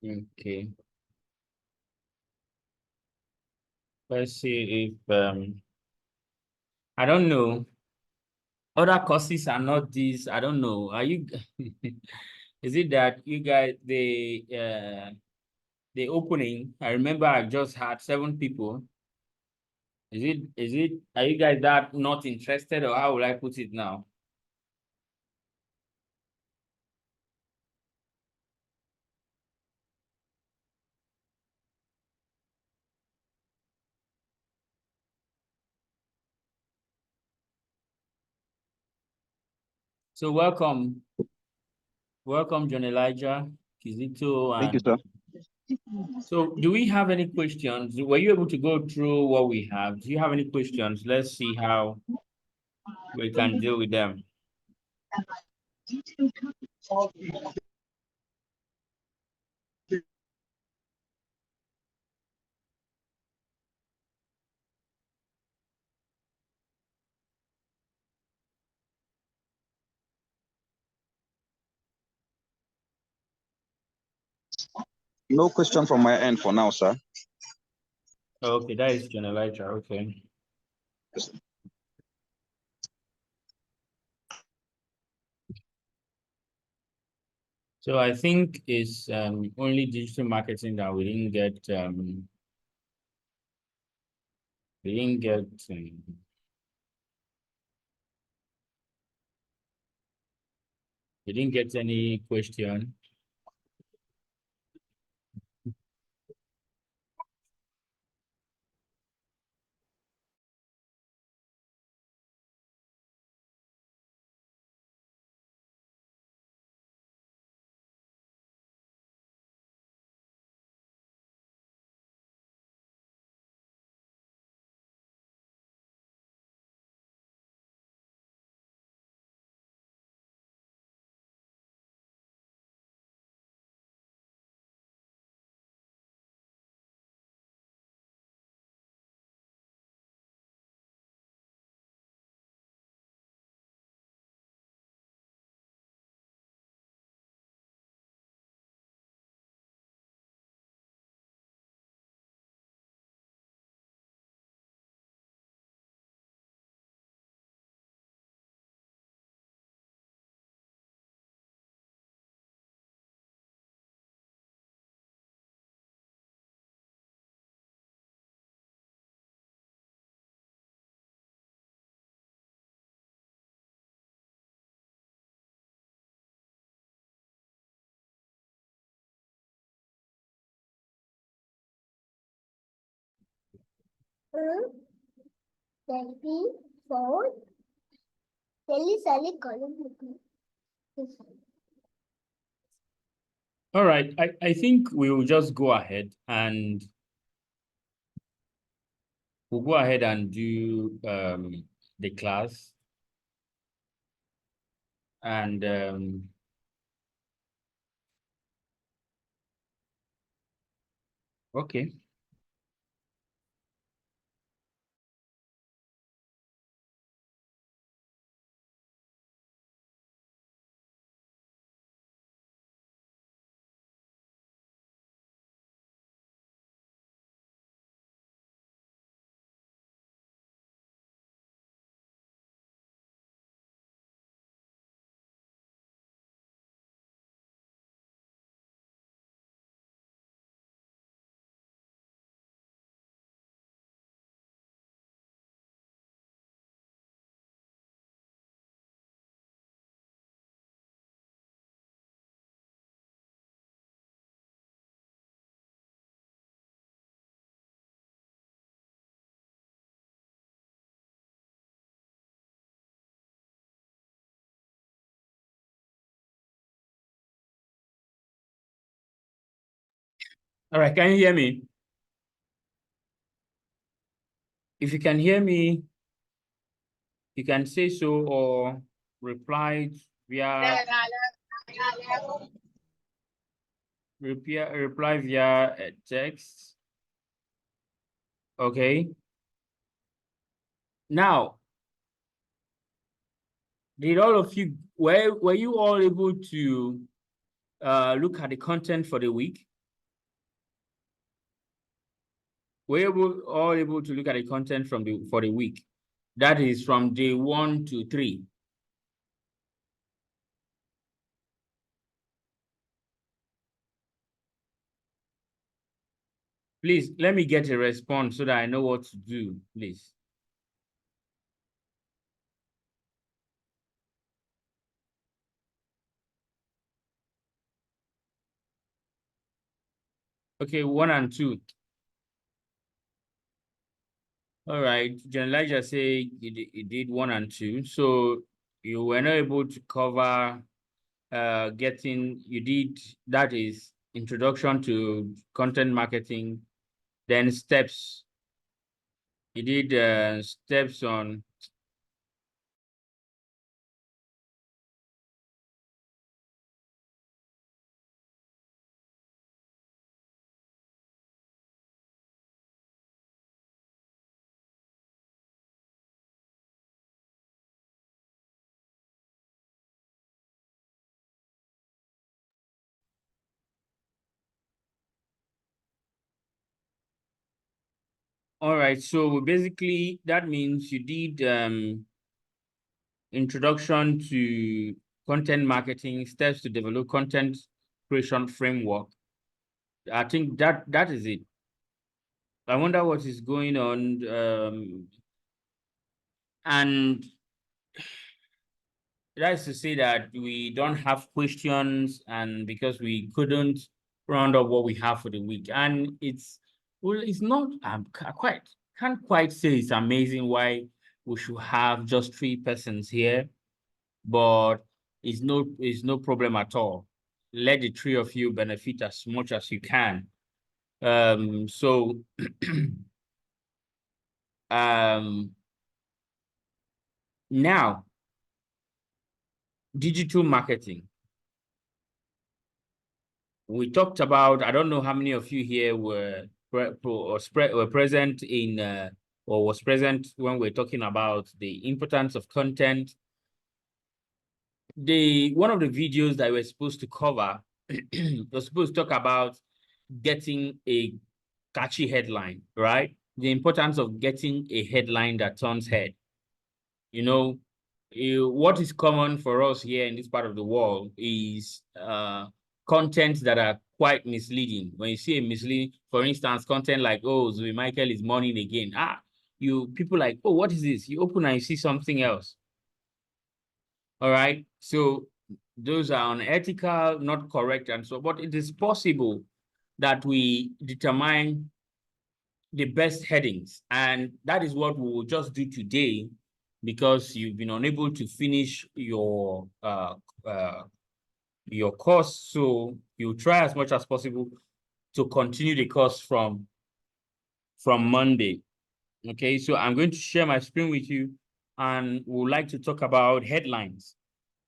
Okay. Let's see if I don't know. Other courses are not these. I don't know. Are you is it that you guys the opening? I remember I just had 7 people. Is it are you guys that not interested, or how will I put it now? So welcome John Elijah, Kizito, Thank you, and sir. so do we have any questions? Were you able to go through what we have? Do you have any questions? Let's see how we can deal with them. No question from my end for now, sir. Okay, that is John Elijah. Okay. So I think it's only digital marketing that we didn't get we didn't get any question. All right, I think we will just go ahead and we'll go ahead and do the class. And okay. All right, can you hear me? If you can hear me, you can say so or reply via reply via text. Okay. Now, did all of you were you all able to look at the content for the week? we're all able to look at the content for the week. That is from day 1 to 3. Please let me get a response so that I know what to do, please. Okay, 1 and 2. All right, John Elijah say you did 1 and 2. So you were not able to cover you did, that is introduction to content marketing, then steps. You did steps on. All right, so basically that means you did introduction to content marketing, steps to develop content creation framework. I think that is it. I wonder what is going on. And that is to say that we don't have questions, and because we couldn't round up what we have for the week. And it's not, can't quite say it's amazing why we should have just 3 persons here, but it's no problem at all. Let the 3 of you benefit as much as you can. So now, digital marketing. We talked about, I don't know how many of you here were present in or was present when we're talking about the importance of content. One of the videos that we're supposed to cover was supposed to talk about getting a catchy headline, right? The importance of getting a headline that turns head. You know, what is common for us here in this part of the world is content that are quite misleading. When you see a misleading, for instance, content like, oh, Zoe Michael is mourning again. People like, oh, what is this? You open and you see something else. All right. So those are unethical, not correct, and so, but it is possible that we determine the best headings. And that is what we will just do today, because you've been unable to finish your course. So you try as much as possible to continue the course from Monday. Okay, so I'm going to share my screen with you, and we would like to talk about headlines.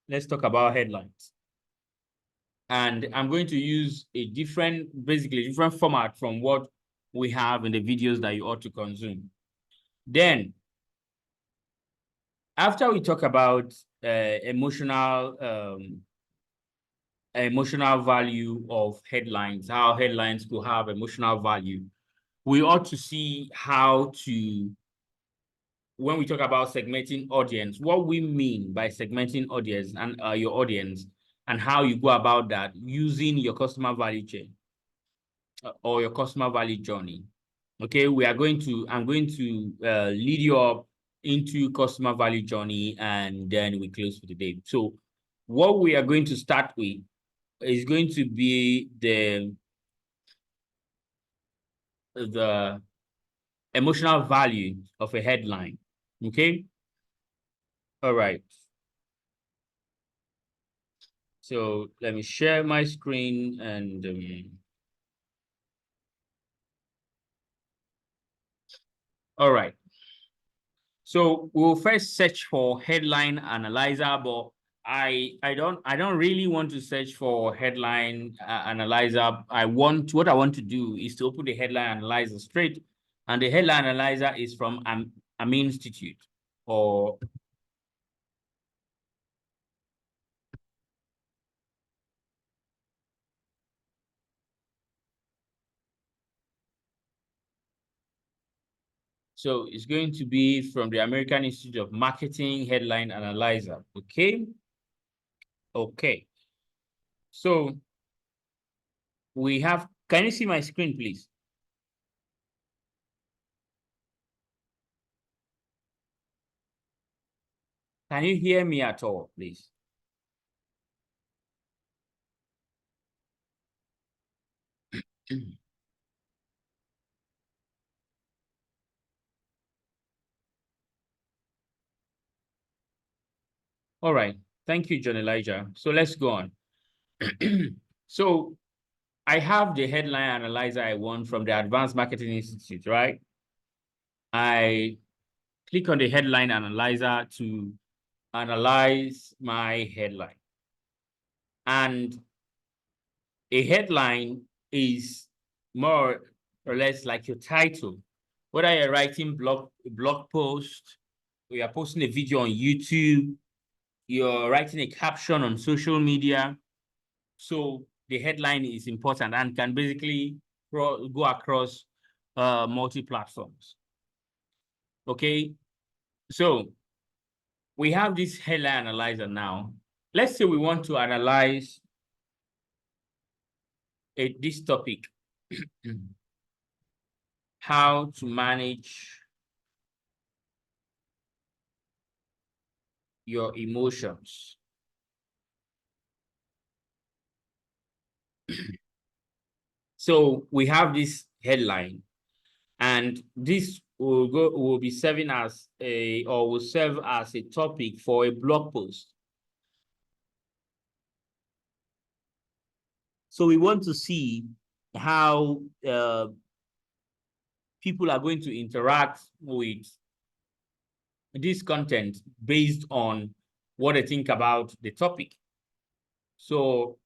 Let's talk about headlines. And I'm going to use basically different format from what we have in the videos that you ought to consume. Then, after we talk about emotional value of headlines, how headlines could have emotional value, we ought to see how to, when we talk about segmenting audience, what we mean by segmenting audience and your audience, and how you go about that using your customer value chain or your customer value journey. Okay, I'm going to lead you up into customer value journey, and then we close for the day. So what we are going to start with is going to be the emotional value of a headline. Okay. All right. So let me share my screen, and all right. So we'll first search for headline analyzer, but I don't really want to search for headline analyzer. What I want to do is to open the headline analyzer straight, and the headline analyzer is from Amin Institute, or So it's going to be from the American Institute of Marketing Headline Analyzer. Okay. Okay. So we have, can you see my screen, please? Can you hear me at all, please? All right. Thank you, John Elijah. So let's go on. So I have the headline analyzer I want from the Advanced Marketing Institute, right? I click on the headline analyzer to analyze my headline. And a headline is more or less like your title. Whether you're writing blog post, or you're posting a video on YouTube, you're writing a caption on social media. So the headline is important and can basically go across multi-platforms. Okay, so we have this headline analyzer now. Let's say we want to analyze this topic, how to manage your emotions. So we have this headline, and this will be serving as will serve as a topic for a blog post. So we want to see how people are going to interact with this content based on what they think about the topic. So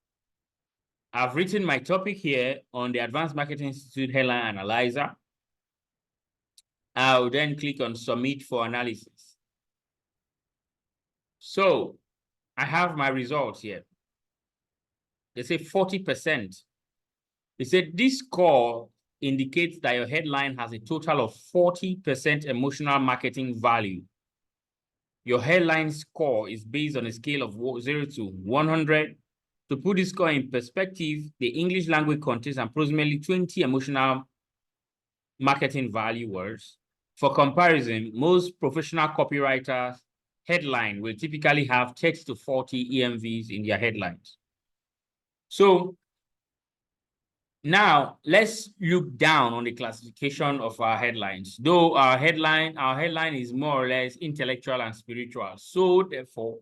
I've written my topic here on the Advanced Marketing Institute Headline Analyzer. I'll then click on Submit for analysis. So I have my results here. They say 40%. They said this score indicates that your headline has a total of 40% emotional marketing value. Your headline score is based on a scale of 0 to 100. To put this score in perspective, the English language contains approximately 20 emotional marketing value words. For comparison, most professional copywriters' headline will typically have 30 to 40 EMVs in their headlines. So now let's look down on the classification of our headlines. Though our headline is more or less intellectual and spiritual. So therefore,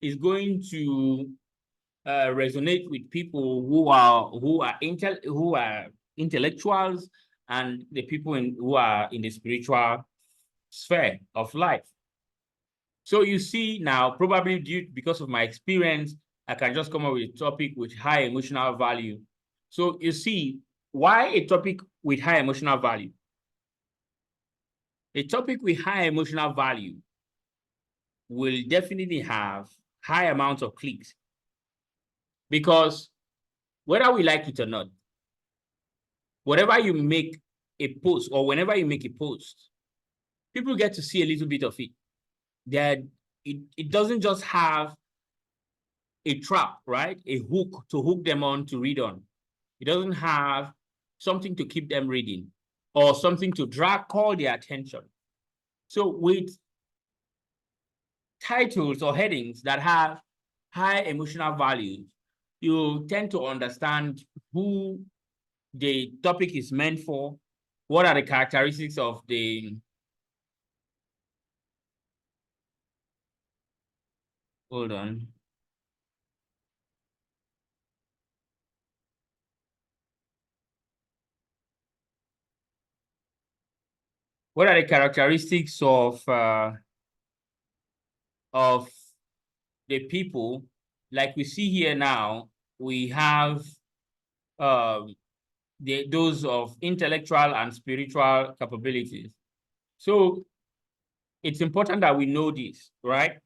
it's going to resonate with people who are intellectuals and the people who are in the spiritual sphere of life. So you see now, probably because of my experience, I can just come up with a topic with high emotional value. So you see, why a topic with high emotional value? A topic with high emotional value will definitely have high amounts of clicks, because whether we like it or not, whatever you make a post or whenever you make a post, people get to see a little bit of it. That it doesn't just have a trap, right? A hook to hook them on to read on. It doesn't have something to keep them reading or something to call their attention. So with titles or headings that have high emotional values, you tend to understand who the topic is meant for, what are the characteristics of the hold on. What are the characteristics of the people? Like we see here now, we have those of intellectual and spiritual capabilities. So it's important that we know this, right?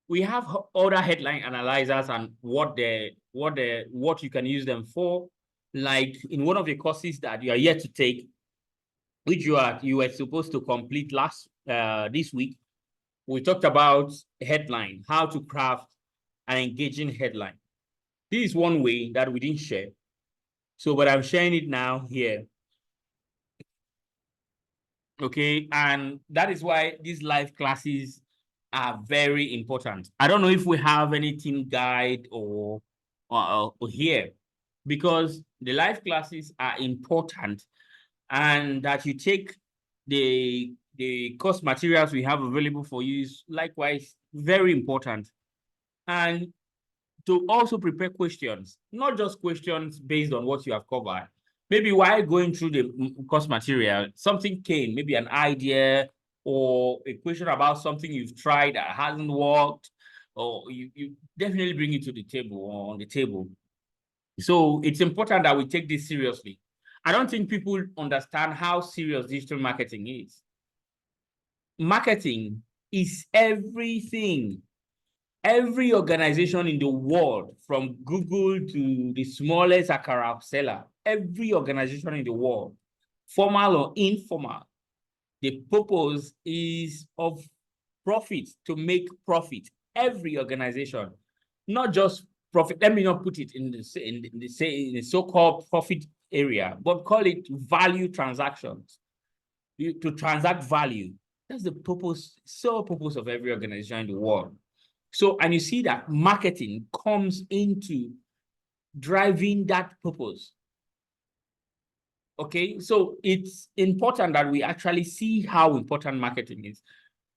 We have other headline analyzers and what you can use them for. Like in one of the courses that you are yet to take, which you were supposed to complete this week. We talked about headline, how to craft an engaging headline. This is one way that we didn't share. So, but I'm sharing it now here. Okay, and that is why these live classes are very important. I don't know if we have any team guide or here, because the live classes are important, and that you take the course materials we have available for you is likewise very important. And to also prepare questions, not just questions based on what you have covered. Maybe while going through the course material, something came, maybe an idea or a question about something you've tried that hasn't worked, or you definitely bring it to the table or on the table. So it's important that we take this seriously. I don't think people understand how serious digital marketing is. Marketing is everything. Every organization in the world, from Google to the smallest akara seller, every organization in the world, formal or informal, the purpose is of profit, to make profit. Every organization, not just profit. Let me not put it in the so-called profit area, but call it value transactions. To transact value. That's the sole purpose of every organization in the world. So, and you see that marketing comes into driving that purpose. Okay, so it's important that we actually see how important marketing is.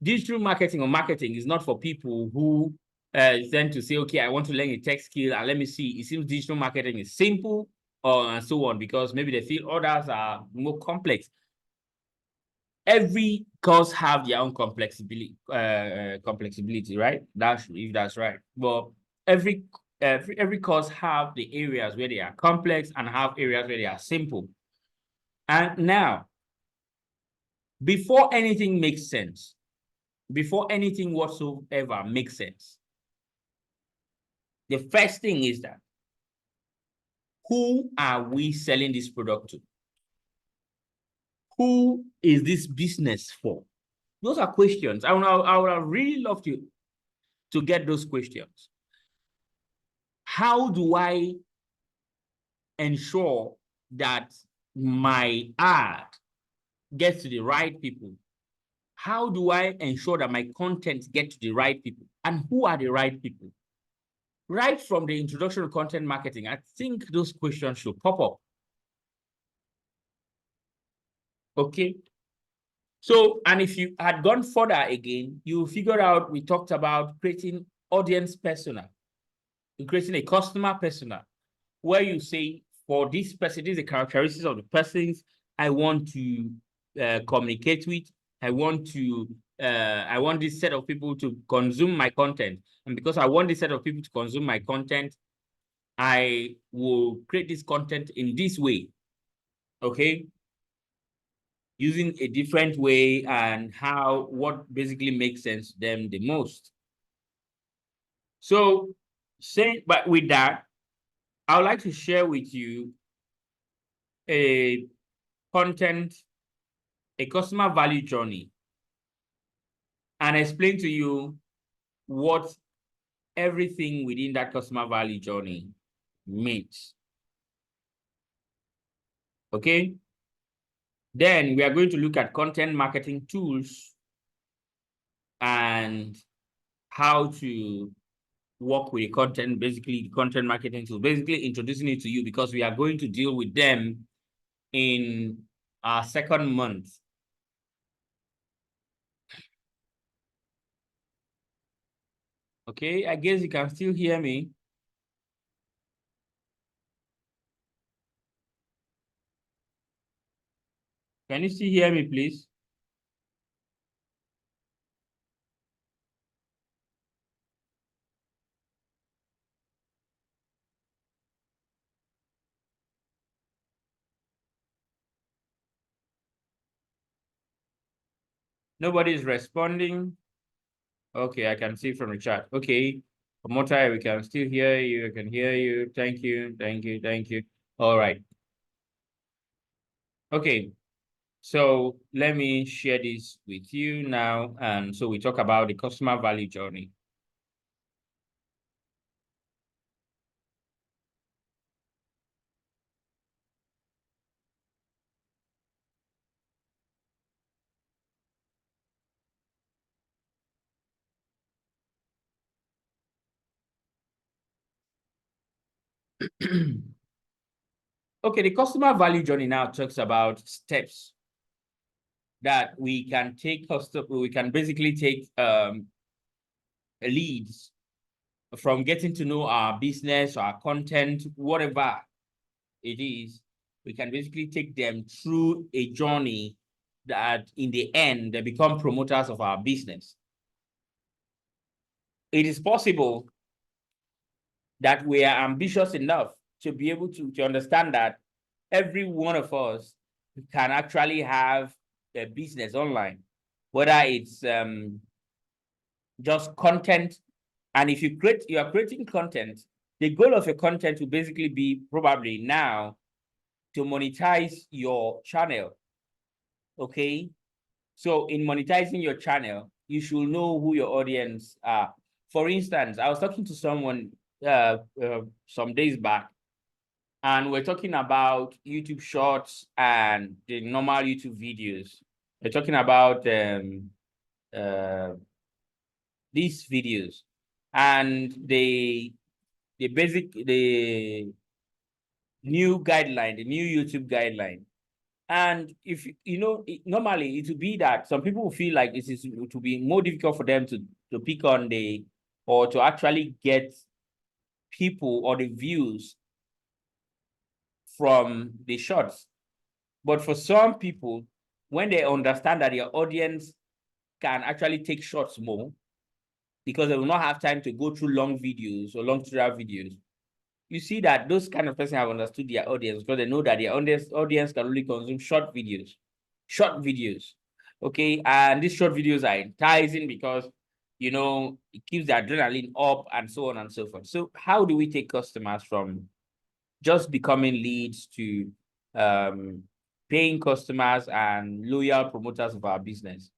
Digital marketing or marketing is not for people who tend to say, okay, I want to learn a tech skill and let me see. It seems digital marketing is simple and so on, because maybe they feel others are more complex. Every course have their own complexity, right? If that's right. But every course have the areas where they are complex and have areas where they are simple. And now, before anything makes sense, before anything whatsoever makes sense, the first thing is that who are we selling this product to? Who is this business for? Those are questions. I would really love to get those questions. How do I ensure that my ad gets to the right people? How do I ensure that my content gets to the right people? And who are the right people? Right from the introduction to content marketing, I think those questions should pop up. Okay. So, and if you had gone further again, you figured out we talked about creating audience persona, creating a customer persona, where you say, for this person, these are the characteristics of the persons I want to communicate with. I want this set of people to consume my content. And because I want this set of people to consume my content, I will create this content in this way. Okay. Using a different way and what basically makes sense to them the most. So, but with that, I would like to share with you a customer value journey, and explain to you what everything within that customer value journey means. Okay. Then we are going to look at content marketing tools and how to work with content, basically content marketing tools, basically introducing it to you because we are going to deal with them in our second month. Okay, I guess you can still hear me. Can you still hear me, please? Nobody is responding. Okay, I can see from the chat. Okay, Mota, we can still hear you. I can hear you. Thank you, thank you, thank you. All right. Okay. So let me share this with you now. And so we talk about the customer value journey. Okay, the customer value journey now talks about steps that we can take we can basically take leads from getting to know our business, our content, whatever it is. We can basically take them through a journey that in the end they become promoters of our business. It is possible that we are ambitious enough to be able to understand that every one of us can actually have a business online, whether it's just content. And if you are creating content, the goal of your content will basically be probably now to monetize your channel. Okay. So in monetizing your channel, you should know who your audience are. For instance, I was talking to someone some days back, and we're talking about YouTube Shorts and the normal YouTube videos. We're talking about these videos and the new guideline, the new YouTube guideline. And if you know, normally it would be that some people feel like it will be more difficult for them to pick on or to actually get people or the views from the shorts. But for some people, when they understand that their audience can actually take shorts more, because they will not have time to go through long videos or long tutorial videos, you see that those kind of person have understood their audience, because they know that their audience can only consume short videos. Okay, and these short videos are enticing because it keeps the adrenaline up and so on and so forth. So how do we take customers from just becoming leads to paying customers and loyal promoters of our business?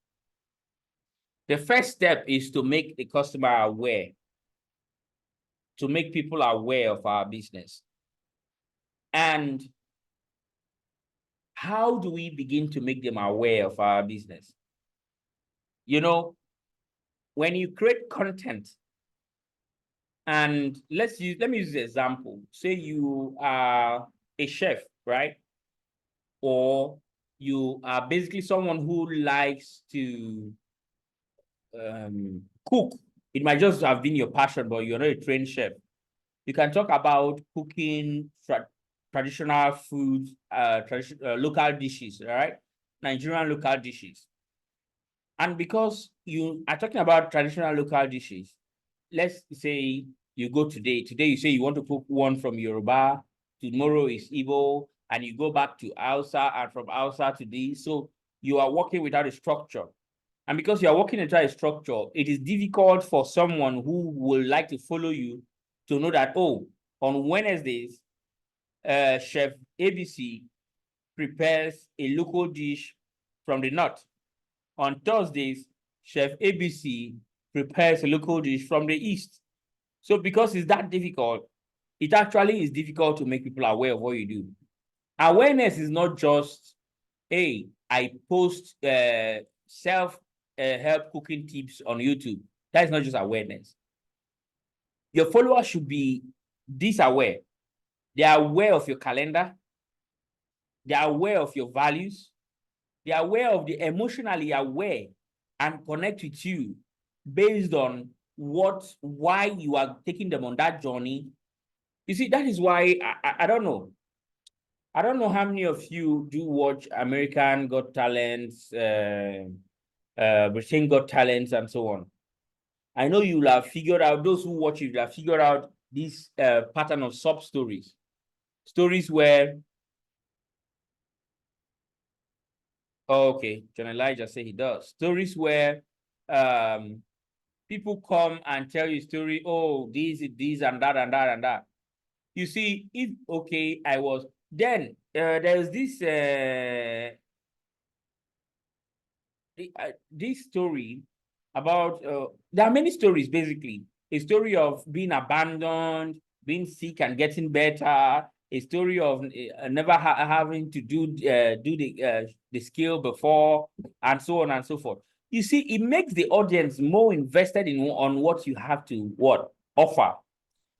The first step is to make the customer aware, to make people aware of our business. And how do we begin to make them aware of our business? When you create content, and let me use the example. Say you are a chef, right? Or you are basically someone who likes to cook. It might just have been your passion, but you're not a trained chef. You can talk about cooking traditional foods, local dishes, right? Nigerian local dishes. And because you are talking about traditional local dishes, let's say you go today you say you want to cook one from Yoruba, tomorrow is Igbo, and you go back to Hausa, and from Hausa to this. So you are working without a structure. And because you are working without a structure, it is difficult for someone who would like to follow you to know that, oh, on Wednesdays, Chef ABC prepares a local dish from the north. On Thursdays, Chef ABC prepares a local dish from the east. So because it's that difficult, it actually is difficult to make people aware of what you do. Awareness is not just, hey, I post self-help cooking tips on YouTube. That is not just awareness. Your followers should be this aware. They are aware of your calendar. They are aware of your values. They are aware of the emotionally aware and connect with you based on why you are taking them on that journey. You see, that is why I don't know. I don't know how many of you do watch American Got Talents, Britain Got Talents, and so on. I know you'll have figured out, those who watch it, will have figured out this pattern of sub-stories. Stories where, okay, John Elijah said he does. Stories where people come and tell you a story, oh, this and that and that and that. You see, if, okay, then there's this this story about there are many stories, basically. A story of being abandoned, being sick and getting better, a story of never having to do the skill before, and so on and so forth. You see, it makes the audience more invested in on what you have to offer.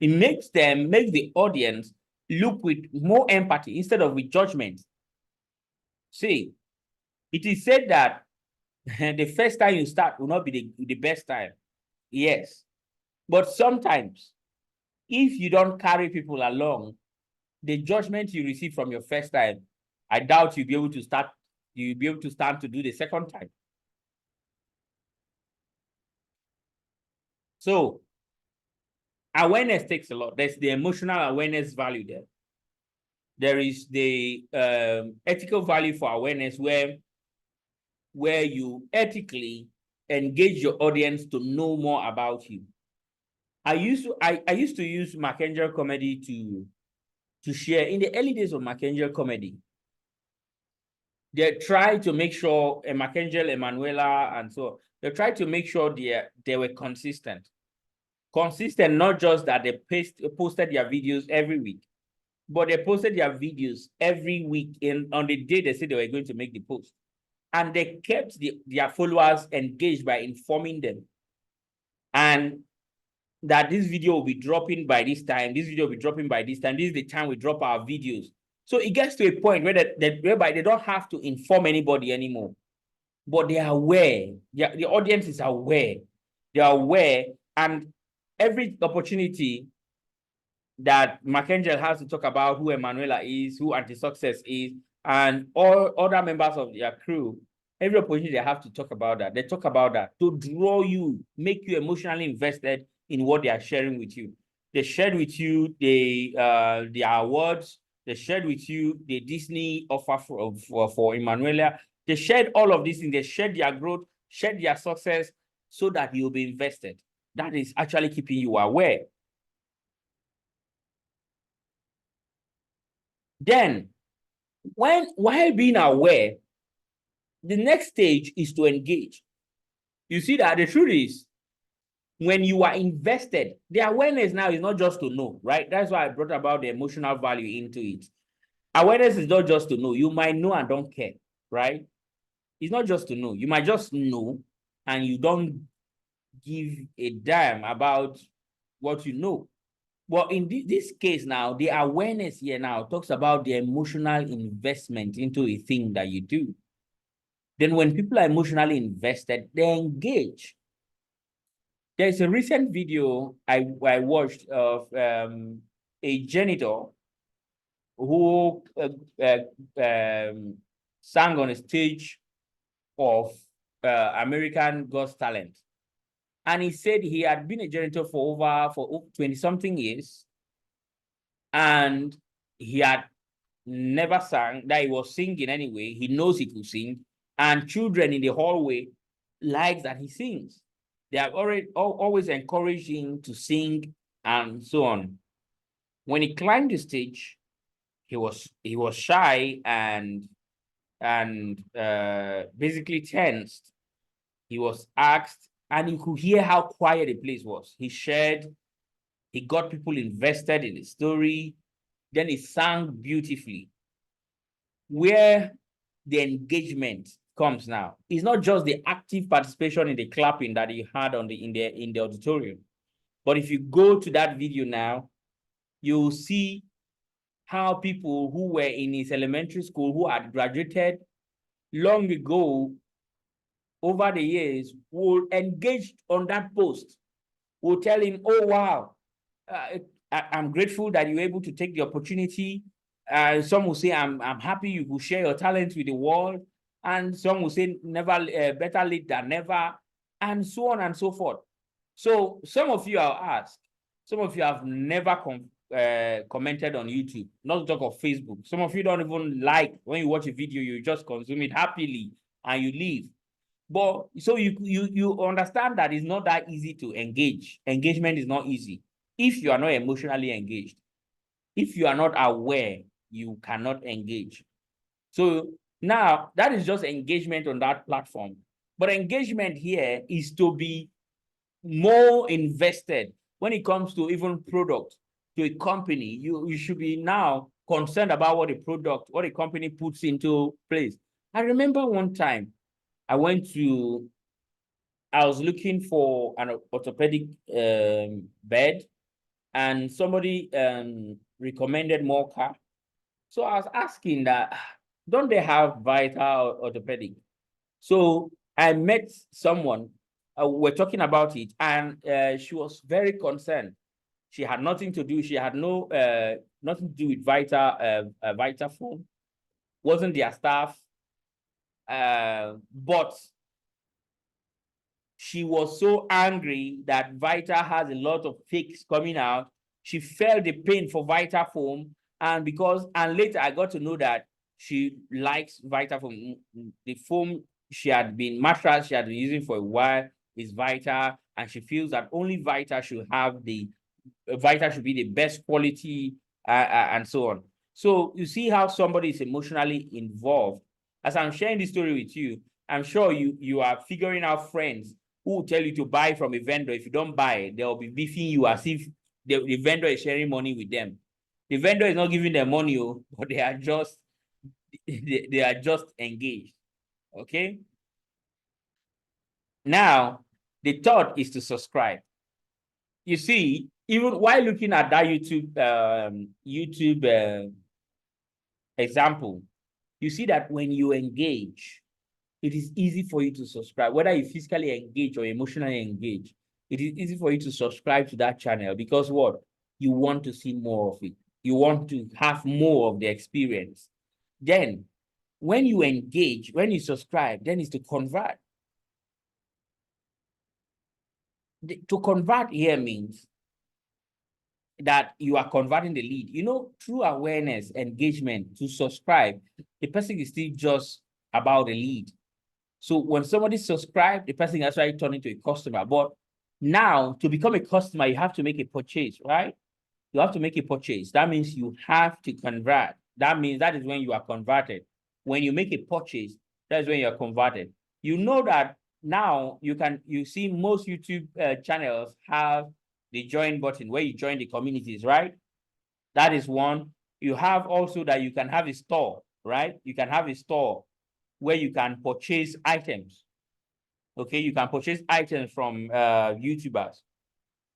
It makes the audience look with more empathy instead of with judgment. See, it is said that the first time you start will not be the best time. Yes. But sometimes, if you don't carry people along, the judgment you receive from your first time, I doubt you'll be able to stand to do the second time. So awareness takes a lot. There's the emotional awareness value there. There is the ethical value for awareness where you ethically engage your audience to know more about you. I used to use McAngel Comedy to share in the early days of McAngel Comedy. They try to make sure McAngel, Emanuela, and so they try to make sure they were consistent. Consistent, not just that they posted their videos every week, but they posted their videos every week on the day they said they were going to make the post. And they kept their followers engaged by informing them. And that this video will be dropping by this time, this video will be dropping by this time, this is the time we drop our videos. So it gets to a point whereby they don't have to inform anybody anymore, but they are aware. The audience is aware. They are aware, and every opportunity that McAngel has to talk about who Emanuela is, who Anti-Success is, and all other members of their crew, every opportunity they have to talk about that. They talk about that to draw you, make you emotionally invested in what they are sharing with you. They shared with you the awards. They shared with you the Disney offer for Emanuela. They shared all of these things. They shared their growth, shared their success, so that you'll be invested. That is actually keeping you aware. Then, while being aware, the next stage is to engage. You see that the truth is, when you are invested, the awareness now is not just to know, right? That's why I brought about the emotional value into it. Awareness is not just to know. You might know and don't care, right? It's not just to know. You might just know and you don't give a damn about what you know. Well, in this case now, the awareness here now talks about the emotional investment into a thing that you do. Then when people are emotionally invested, they engage. There's a recent video I watched of a janitor who sang on a stage of American God's Talent. And he said he had been a janitor for 20-something years. And he had never sang, that he was singing anyway. He knows he could sing. And children in the hallway like that he sings. They have always encouraged him to sing and so on. When he climbed the stage, he was shy and basically tensed. He was asked, and you could hear how quiet the place was. He shared, he got people invested in the story, then he sang beautifully. Where the engagement comes now, it's not just the active participation in the clapping that he had in the auditorium, but if you go to that video now, you'll see how people who were in his elementary school, who had graduated long ago, over the years, will engage on that post, will tell him, oh, wow, I'm grateful that you're able to take the opportunity. Some will say, I'm happy you will share your talent with the world. And some will say, never better late than never, and so on and so forth. So some of you are asked, some of you have never commented on YouTube, not to talk of Facebook. Some of you don't even like when you watch a video, you just consume it happily and you leave. But so you understand that it's not that easy to engage. Engagement is not easy if you are not emotionally engaged. If you are not aware, you cannot engage. So now that is just engagement on that platform. But engagement here is to be more invested when it comes to even product to a company. You should be now concerned about what a company puts into place. I remember one time I was looking for an orthopedic bed, and somebody recommended Mocha. So I was asking that, don't they have Vital Orthopedic? So I met someone, we're talking about it, and she was very concerned. She had nothing to do. She had nothing to do with Vitafoam. Wasn't their staff, but she was so angry that Vita has a lot of fakes coming out. She felt the pain for Vitafoam, and later I got to know that she likes Vitafoam. The foam she had been using for a while is Vita, and she feels that only Vita should be the best quality, and so on. So you see how somebody is emotionally involved. As I'm sharing this story with you, I'm sure you are figuring out friends who will tell you to buy from a vendor. If you don't buy, they'll be beefing you as if the vendor is sharing money with them. The vendor is not giving them money, but they are just engaged. Okay. Now, the third is to subscribe. You see, even while looking at that YouTube example, you see that when you engage, it is easy for you to subscribe, whether you physically engage or emotionally engage. It is easy for you to subscribe to that channel because what? You want to see more of it. You want to have more of the experience. Then, when you engage, when you subscribe, then it's to convert. To convert here means that you are converting the lead. Through awareness, engagement, to subscribe, the person is still just about the lead. So when somebody subscribes, the person actually turns into a customer. But now, to become a customer, you have to make a purchase, right? You have to make a purchase. That means you have to convert. That is when you are converted. When you make a purchase, that is when you are converted. You know that now you see most YouTube channels have the join button where you join the communities, right? That is one. You have also that you can have a store, right? You can have a store where you can purchase items. Okay, you can purchase items from YouTubers.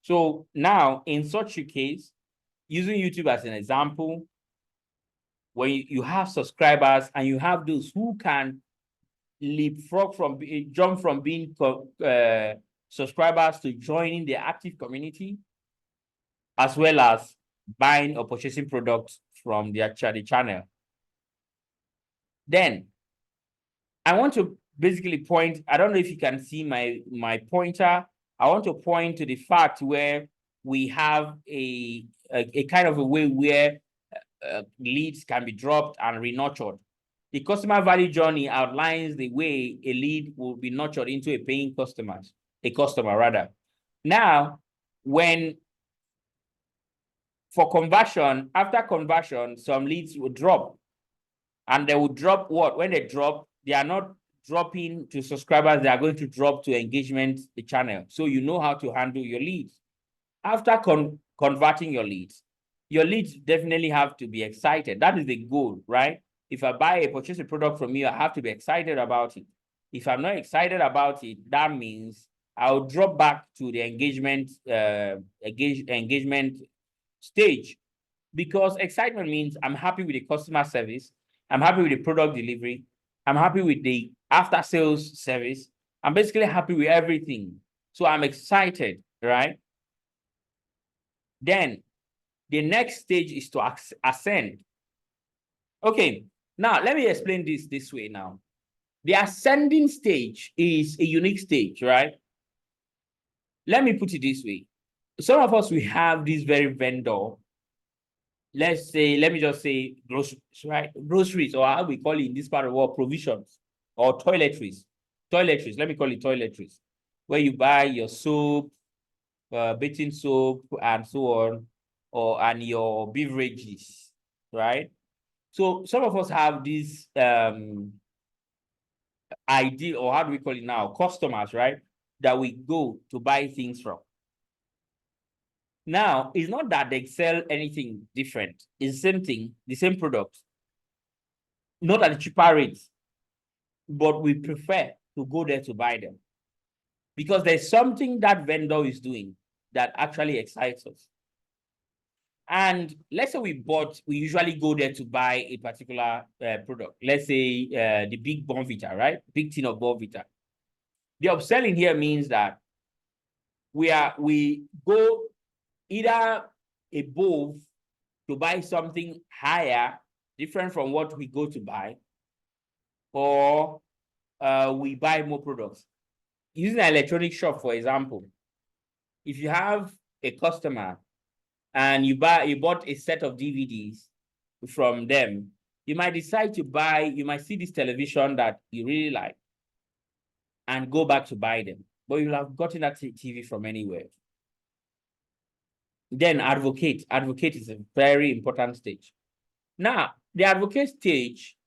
So now, in such a case, using YouTube as an example, when you have subscribers and you have those who can jump from being subscribers to joining the active community, as well as buying or purchasing products from the channel. Then I want to basically point, I don't know if you can see my pointer. I want to point to the fact where we have a kind of a way where leads can be dropped and re-nurtured. The customer value journey outlines the way a lead will be nurtured into a customer rather. Now, for conversion, after conversion, some leads will drop. And they will drop what? When they drop, they are not dropping to subscribers, they are going to drop to engagement, the channel. So you know how to handle your leads. After converting your leads definitely have to be excited. That is the goal, right? If I purchase a product from you, I have to be excited about it. If I'm not excited about it, that means I'll drop back to the engagement stage, because excitement means I'm happy with the customer service, I'm happy with the product delivery, I'm happy with the after sales service, I'm basically happy with everything. So I'm excited, right? Then the next stage is to ascend. Okay, now let me explain this way now. The ascending stage is a unique stage, right? Let me put it this way. Some of us, we have this very vendor. Let me just say groceries, right? Groceries, or how we call it in this part of the world, provisions, or toiletries. Toiletries, let me call it toiletries, where you buy your soap, bathing soap, and so on, and your beverages, right? So some of us have these ideal, or how do we call it now, customers, right, that we go to buy things from. Now, it's not that they sell anything different. It's the same thing, the same product, not at a cheaper rate, but we prefer to go there to buy them because there's something that vendor is doing that actually excites us. And let's say we usually go there to buy a particular product. Let's say the big Bonvita, right? Big tin of Bonvita. The upselling here means that we go either above to buy something higher, different from what we go to buy, or we buy more products. Using an electronic shop, for example, if you have a customer and you bought a set of DVDs from them, you might decide to buy, you might see this television that you really like and go back to buy them, but you'll have gotten that TV from anywhere. Then advocate is a very important stage. Now, the advocate stage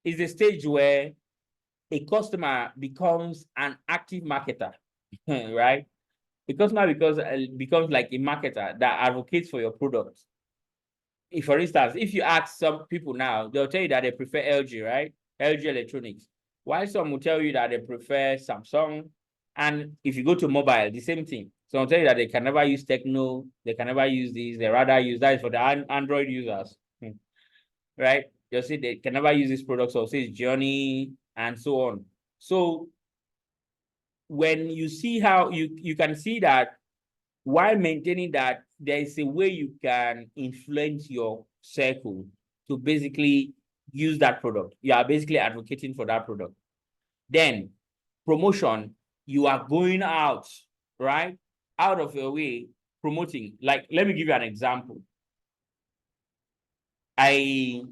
is the stage where a customer becomes an active marketer, right? The customer becomes like a marketer that advocates for your product. If, for instance, if you ask some people now, they'll tell you that they prefer LG, right? LG Electronics. While some will tell you that they prefer Samsung. And if you go to mobile, the same thing. So I'll tell you that they can never use Techno, they can never use this, they rather use that for the Android users, right? They'll say they can never use this product, so say it's Journey and so on. So when you see how you can see that while maintaining that there is a way you can influence your circle to basically use that product. You are basically advocating for that product. Then promotion, you are going out, right? Out of your way, promoting. Like, let me give you an example. I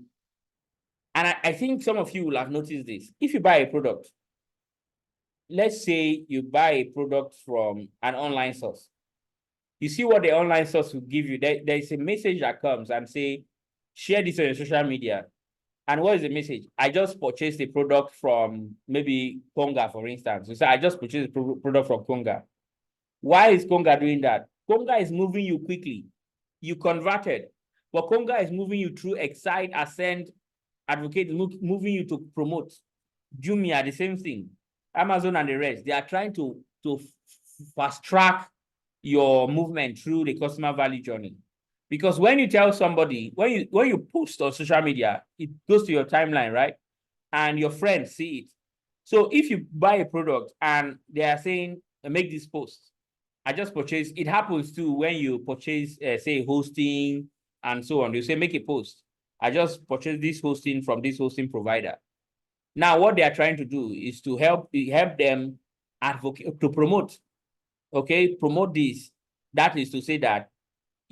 think some of you will have noticed this. If you buy a product, let's say you buy a product from an online source. You see what the online source will give you. There is a message that comes and say, share this on your social media. And what is the message? I just purchased a product from maybe Konga, for instance. You say, I just purchased a product from Konga. Why is Konga doing that? Konga is moving you quickly. You converted. But Konga is moving you through Excite, Ascend, Advocate, moving you to promote. Jumia, the same thing. Amazon and the rest. They are trying to fast track your movement through the customer value journey. Because when you tell somebody, when you post on social media, it goes to your timeline, right? And your friends see it. So if you buy a product and they are saying, make this post, I just purchased, it happens too when you purchase, say, hosting and so on. You say, make a post. I just purchased this hosting from this hosting provider. Now, what they are trying to do is to help them advocate, to promote, okay, promote this. That is to say that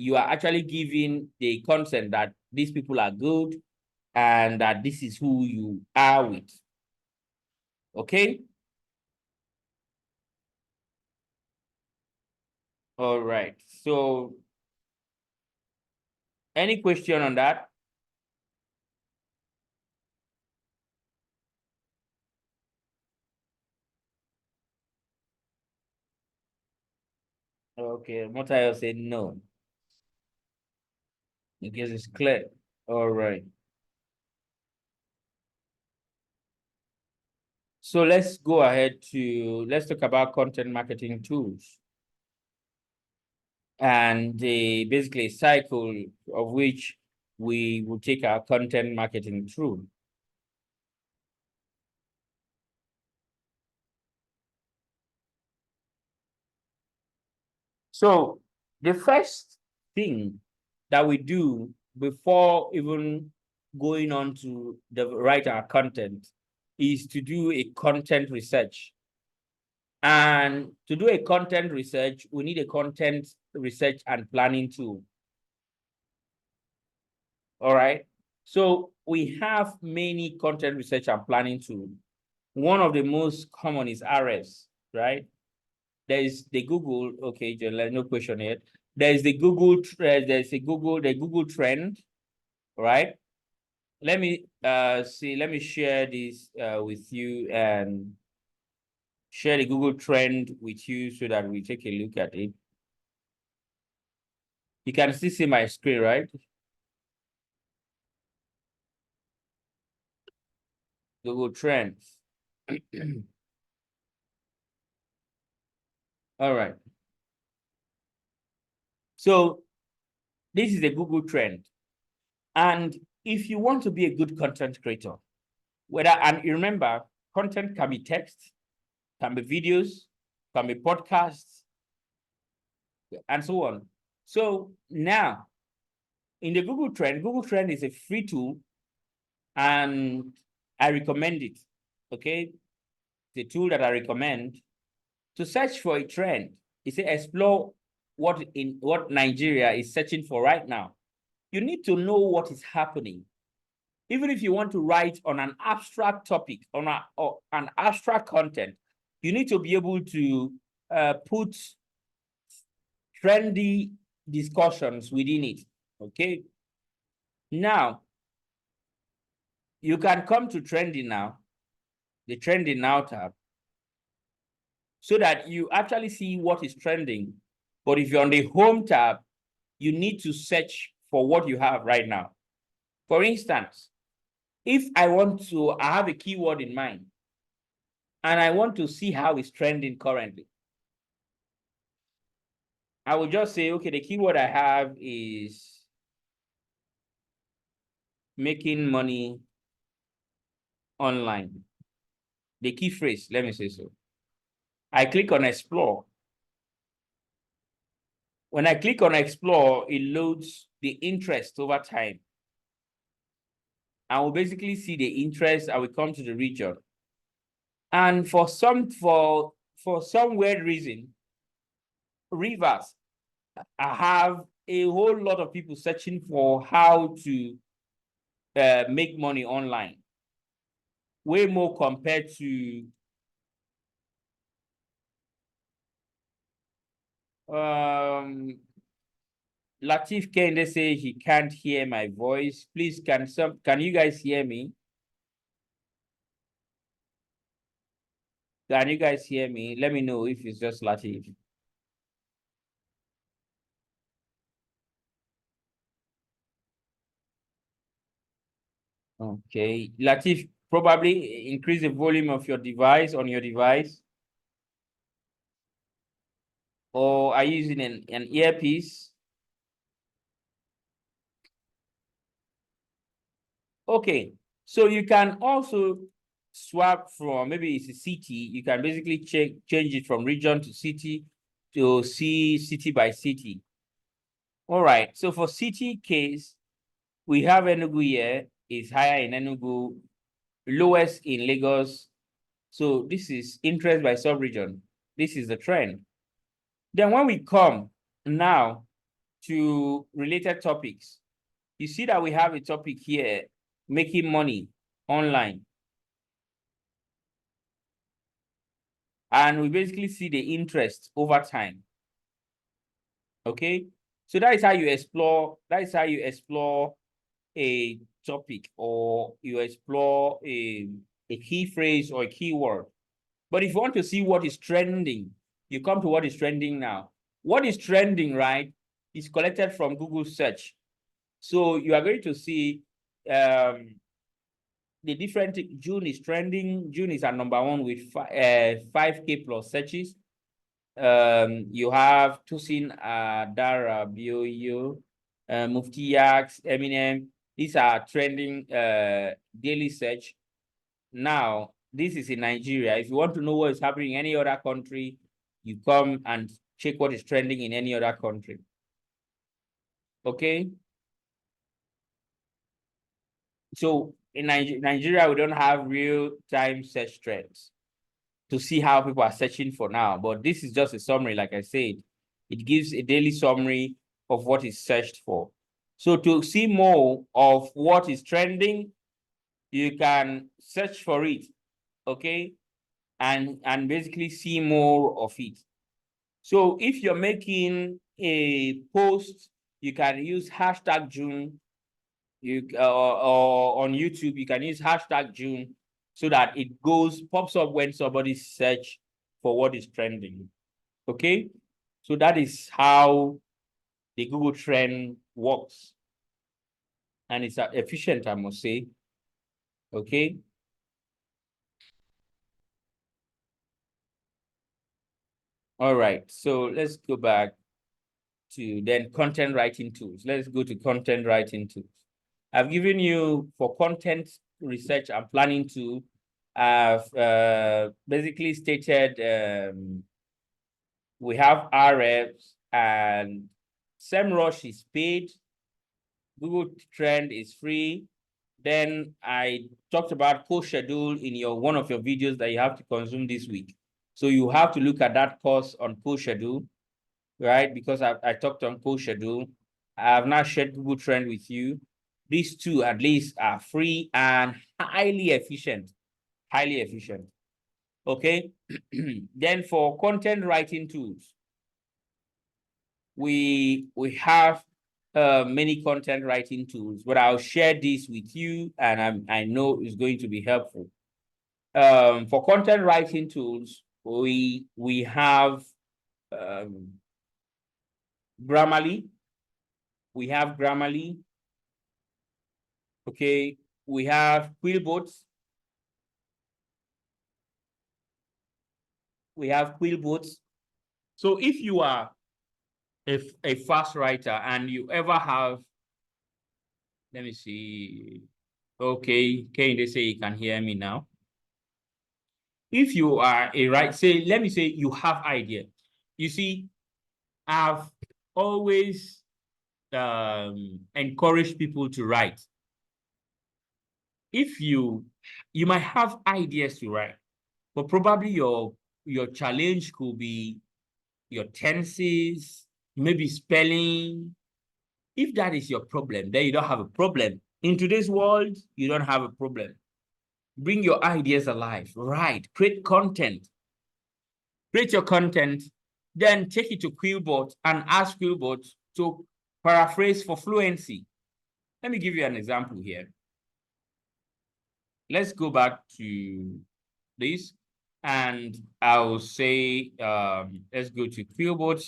you are actually giving the consent that these people are good and that this is who you are with. Okay? All right. So, any question on that? Okay, Motayo said no. I guess it's clear. All right. So let's go ahead let's talk about content marketing tools and basically a cycle of which we will take our content marketing through. So the first thing that we do before even going on to write our content is to do a content research. And to do a content research, we need a content research and planning tool. All right. So we have many content research and planning tools. One of the most common is Ahrefs, right? There is the Google, okay, no question yet. There is the Google, the Google trend, right? let me see, let me share this with you and share the Google Trend with you so that we take a look at it. You can still see my screen, right? Google Trends. All right. So this is a Google Trend. And if you want to be a good content creator, and you remember, content can be text, can be videos, can be podcasts, and so on. So now, in the Google Trend is a free tool, and I recommend it. Okay, the tool that I recommend to search for a trend. It's a explore what Nigeria is searching for right now. You need to know what is happening. Even if you want to write on an abstract topic, on an abstract content, you need to be able to put trendy discussions within it. Okay. Now, you can come to trending now, the trending now tab, so that you actually see what is trending. But if you're on the home tab, you need to search for what you have right now. For instance, if I have a keyword in mind and I want to see how it's trending currently, I will just say, okay, the keyword I have is making money online. The key phrase, let me say so. I click on explore. When I click on explore, it loads the interest over time. I will basically see the interest. I will come to the region. And for some weird reason, Rivers, I have a whole lot of people searching for how to make money online. Way more compared to Latif Kende say he can't hear my voice. Please, can you guys hear me? Can you guys hear me? Let me know if it's just Latif. Okay, Latif, probably increase the volume of your device on your device. Or are you using an earpiece? Okay, so you can also swap from, maybe it's a city, you can basically change it from region to city to see city by city. All right, so for city case, we have Enugu here, is higher in Enugu, lowest in Lagos. So this is interest by sub-region. This is the trend. Then when we come now to related topics, you see that we have a topic here, making money online. And we basically see the interest over time. Okay, so that is how you explore. That is how you explore a topic, or you explore a key phrase or a keyword. But if you want to see what is trending, you come to what is trending now. What is trending, right, is collected from Google search. So you are going to see the different. June is trending. June is at number 1 with 5K plus searches. You have Tosin Dara, Bioyo, Mufti Yaks, Eminem. These are trending daily search. Now, this is in Nigeria. If you want to know what is happening in any other country, you come and check what is trending in any other country. Okay. So in Nigeria, we don't have real-time search trends to see how people are searching for now. But this is just a summary, like I said. It gives a daily summary of what is searched for. So to see more of what is trending, you can search for it, okay? And basically see more of it. So if you're making a post, you can use hashtag June or on YouTube, you can use hashtag June so that it pops up when somebody search for what is trending. Okay, so that is how the Google Trend works, and it's efficient, I must say. Okay. All right, so let's go back to then content writing tools. Let's go to content writing tools. I've given you for content research and planning tool. I've basically stated we have Ahrefs and SEMrush is paid. Google Trend is free. Then I talked about CoSchedule in one of your videos that you have to consume this week. So you have to look at that course on CoSchedule, right? Because I talked on CoSchedule. I have now shared Google Trend with you. These two at least are free and highly efficient. Highly efficient. Okay. Then for content writing tools, we have many content writing tools, but I'll share this with you, and I know it's going to be helpful. For content writing tools, we have Grammarly. We have Grammarly. Okay, we have Quillbot. We have Quillbot. So if you are a fast writer and you ever have, let me see. Okay, they say you can hear me now. If you are let me say you have idea. You see, I've always encouraged people to write. If you might have ideas to write, but probably your challenge could be your tenses, maybe spelling. If that is your problem, then you don't have a problem. In today's world, you don't have a problem. Bring your ideas alive. Write, create content. Create your content, then take it to Quillbot and ask Quillbot to paraphrase for fluency. Let me give you an example here. Let's go back to this, and I'll say, let's go to Quillbot.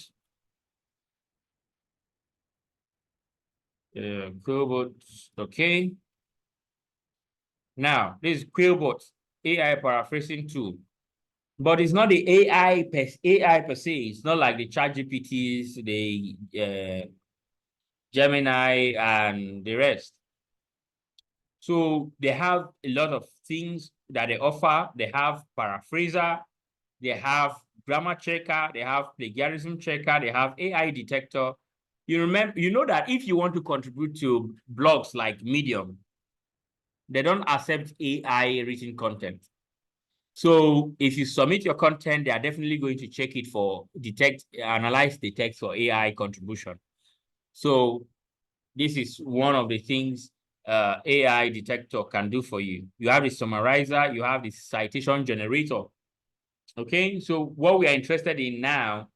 Quillbot, okay. Now, this is Quillbot AI paraphrasing tool. But it's not the AI per se. It's not like the ChatGPTs, the Gemini, and the rest. So they have a lot of things that they offer. They have paraphraser, they have grammar checker, they have plagiarism checker, they have AI detector. You know that if you want to contribute to blogs like Medium, they don't accept AI written content. So if you submit your content, they are definitely going to check it for analyze the text for AI contribution. So this is one of the things AI detector can do for you. You have the summarizer, you have the citation generator. Okay, so what we are interested in now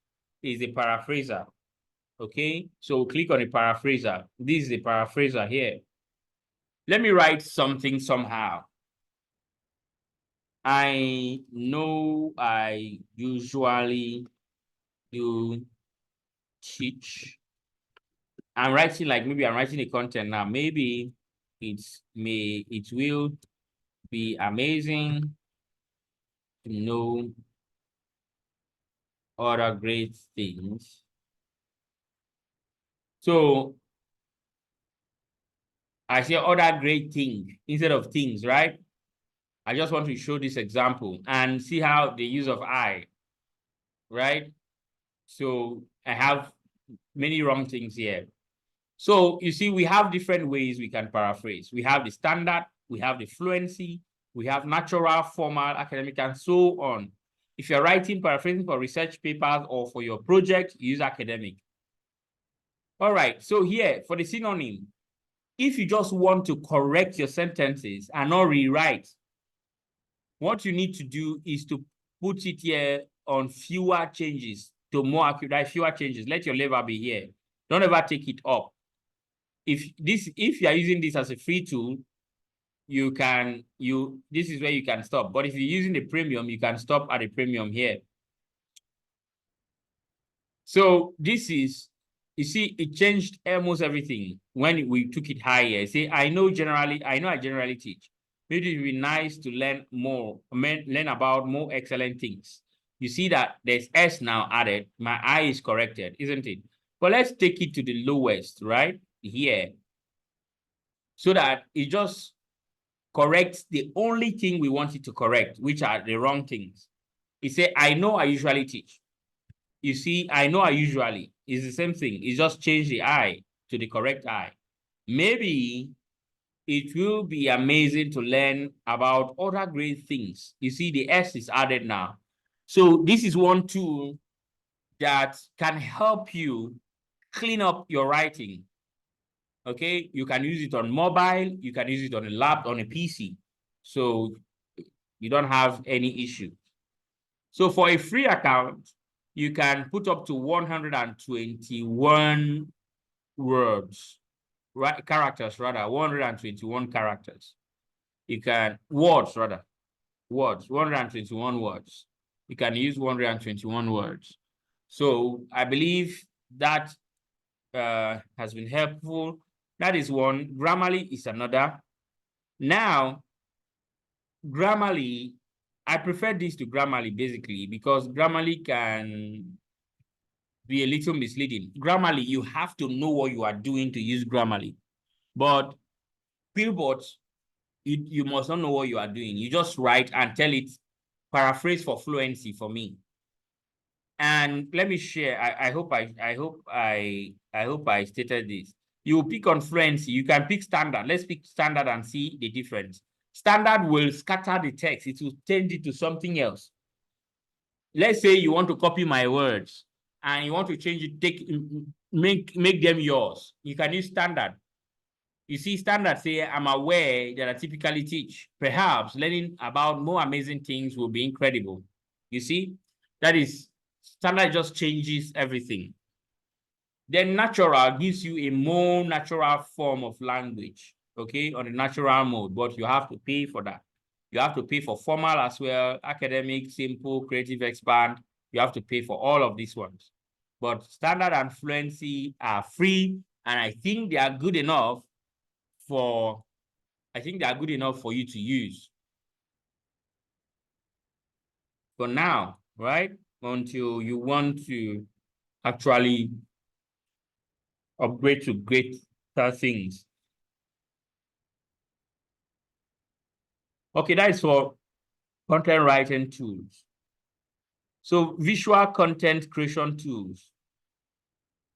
is the paraphraser. Okay, so click on the paraphraser. This is the paraphraser here. Let me write something somehow. I know I usually do teach. I'm writing maybe I'm writing a content now. Maybe it will be amazing to know other great things. So I say other great things instead of things, right? I just want to show this example and see how the use of I, right? So I have many wrong things here. So you see, we have different ways we can paraphrase. We have the standard, we have the fluency, we have natural, formal, academic, and so on. If you're writing paraphrasing for research papers or for your project, use academic. All right, so here for the synonym, if you just want to correct your sentences and not rewrite, what you need to do is to put it here on fewer changes to more accurate, fewer changes. Let your level be here. Don't ever take it up. if you are using this as a free tool, this is where you can stop. But if you're using the premium, you can stop at the premium here. So this is, you see, it changed almost everything when we took it higher. See, I know I generally teach. Maybe it would be nice to learn about more excellent things. You see that there's S now added. My I is corrected, isn't it? But let's take it to the lowest, right? Here. So that it just corrects the only thing we want it to correct, which are the wrong things. It said, I know I usually teach. You see, I know I usually is the same thing. It's just change the I to the correct I. Maybe it will be amazing to learn about other great things. You see, the S is added now. So this is one tool that can help you clean up your writing. Okay, you can use it on mobile, you can use it on a laptop, on a PC. So you don't have any issue. So for a free account, you can put up to 121 words, right? Characters, rather, 121 characters. You can, words, rather, words, 121 words. You can use 121 words. So I believe that has been helpful. That is one. Grammarly is another. Now, Grammarly, I prefer this to Grammarly basically because Grammarly can be a little misleading. Grammarly, you have to know what you are doing to use Grammarly. But Quillbot, you must not know what you are doing. You just write and tell it, paraphrase for fluency for me. And let me share. I hope I stated this. You pick on fluency. You can pick standard. Let's pick standard and see the difference. Standard will scatter the text. It will change it to something else. Let's say you want to copy my words and you want to change it, make them yours. You can use standard. You see, standard say, I'm aware that I typically teach. Perhaps learning about more amazing things will be incredible. You see, that is, standard just changes everything. Then natural gives you a more natural form of language, okay, on the natural mode, but you have to pay for that. You have to pay for formal as well, academic, simple, creative, expand. You have to pay for all of these ones. But standard and fluency are free, and I think they are good enough for you to use for now, right? Until you want to actually upgrade to greater things. Okay, that is for content writing tools. So visual content creation tools.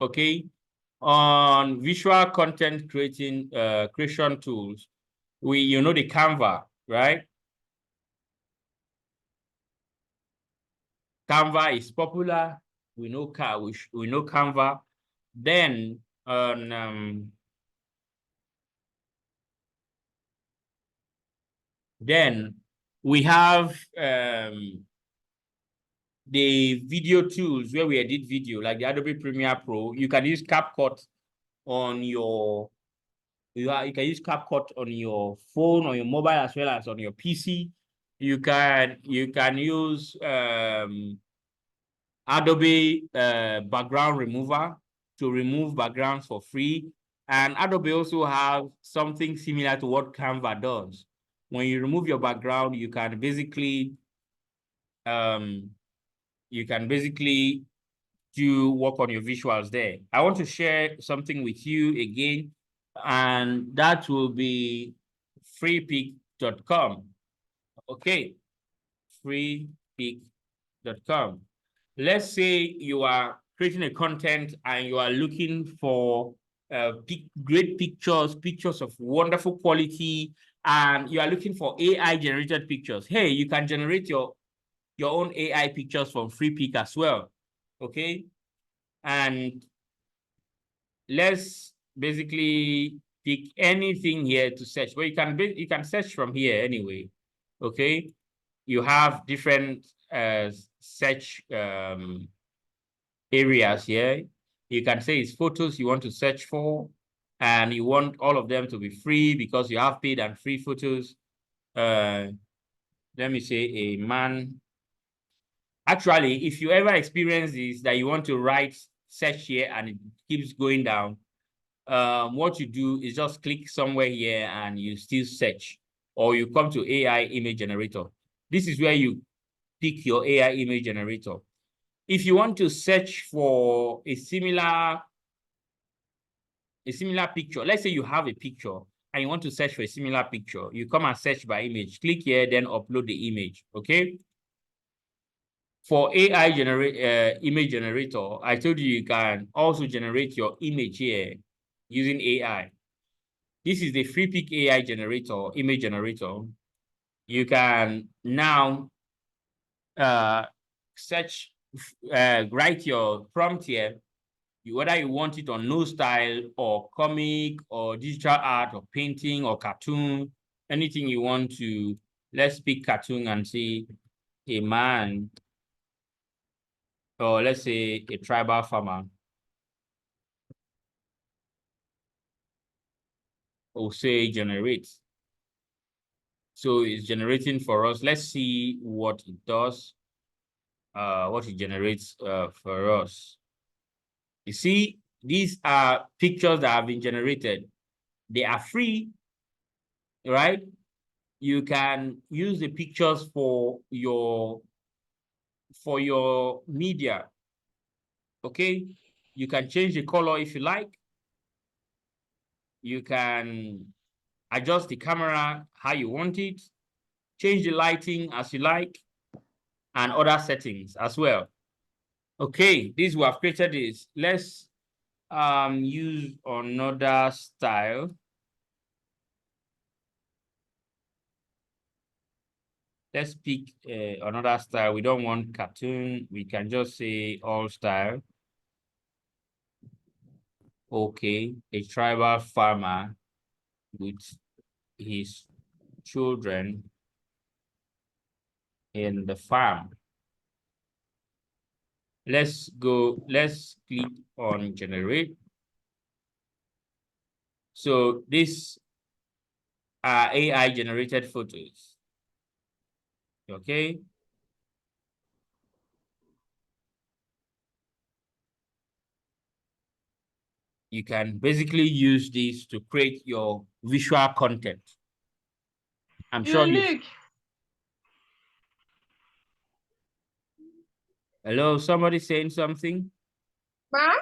Okay, on visual content creation tools, you know the Canva, right? Canva is popular. We know Canva. Then on then we have the video tools where we edit video, like the Adobe Premiere Pro. You can use CapCut on your you can use CapCut on your phone or your mobile as well as on your PC. You can use Adobe background remover to remove backgrounds for free. And Adobe also have something similar to what Canva does. When you remove your background, you can basically do work on your visuals there. I want to share something with you again, and that will be freepik.com. Okay, freepik.com. Let's say you are creating a content and you are looking for great pictures of wonderful quality, and you are looking for AI generated pictures. Hey, you can generate your own AI pictures from Freepik as well. Okay, and let's basically pick anything here to search. But you can search from here anyway. Okay, you have different search areas here. You can say it's photos you want to search for. and you want all of them to be free because you have paid and free photos. Let me say a man. Actually, if you ever experience this, that you want to write search here and it keeps going down, what you do is just click somewhere here and you still search, or you come to AI image generator. This is where you pick your AI image generator. If you want to search for a similar picture, let's say you have a picture and you want to search for a similar picture, you come and search by image, click here, then upload the image, okay? For AI image generator, I told you can also generate your image here using AI. This is the Freepik AI generator, image generator. You can now search, write your prompt here, whether you want it on no style or comic or digital art or painting or cartoon, anything you want to. Let's pick cartoon and say a man, or let's say a tribal farmer. Or say generate. So it's generating for us. Let's see what it does, what it generates for us. You see, these are pictures that have been generated. They are free, right? You can use the pictures for your media, okay? You can change the color if you like. You can adjust the camera how you want it, change the lighting as you like, and other settings as well. Okay, this we have created this. Let's use another style. Let's pick another style. We don't want cartoon. We can just say all style. Okay, a tribal farmer with his children in the farm. Let's click on generate. So these are AI generated photos. Okay. You can basically use this to create your visual content. I'm sure you. Hello, somebody saying something? Ma?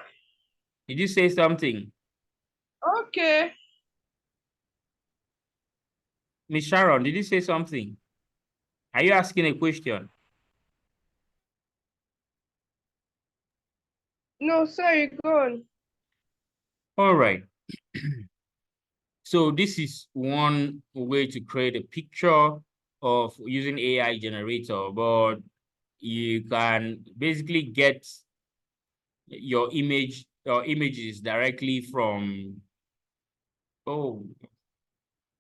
Did you say something? Okay. Miss Sharon, did you say something? Are you asking a question? No, sorry, go on. All right. So this is one way to create a picture of using AI generator, but you can basically get your image or images directly from, oh,